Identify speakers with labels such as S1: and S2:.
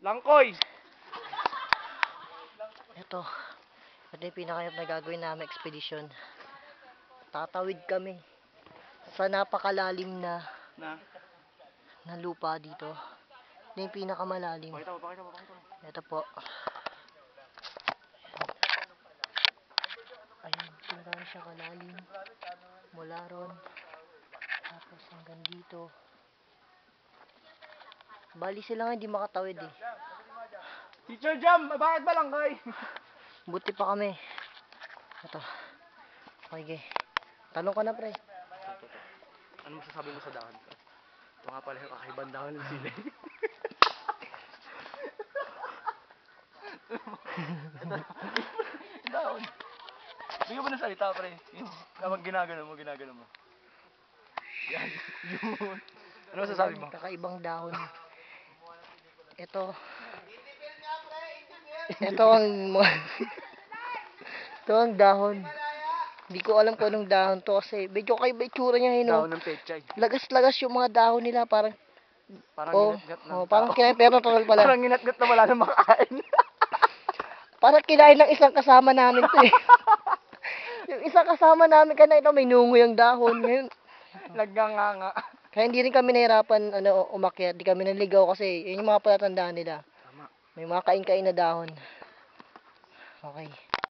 S1: Langkoy!
S2: Ito yung pinakahirap na gagawin namin expedition. Tatawid kami sa napakalalim na lupa dito. Ito yung pinakamalalim.
S1: Pakita mo.
S2: Ito po. Ayun, tingnan siya kalalim. Mula ron. Tapos hanggang dito. Bali sila nga hindi makatawid eh.
S1: Teacher Jam, bakit ba langkoy?
S2: Buti pa kami. Ito. Okay. Tanong ka na, pre.
S1: Ano masasabi mo sa dahon? Ito nga pala yung kakaibang dahon ng sili. Dahon. Bigyan mo ng salita, pre. Kapag ginagano mo. Yan. Yun. Ano masasabi mo?
S2: Kakaibang dahon. Ito. Ito ang dahon. Hindi ko alam kung anong dahon to kasi medyo kaiba itsura niya, no?
S1: Dahon ng pechay.
S2: Lagas-lagas yung mga dahon nila, parang
S1: Ginat-gat ng
S2: parang kinain, pero total pala.
S1: Parang ginat-gat na wala na makain.
S2: Parang kinain ng isang kasama namin to eh. Yung isang kasama namin kanina, may nungoy ang dahon. Ngayon,
S1: Nagnganga.
S2: kaya hindi rin kami nahirapan umakyat. Di kami naligaw kasi yun yung mga palatandaan nila.
S1: Tama.
S2: May mga kain-kain na dahon. Okay.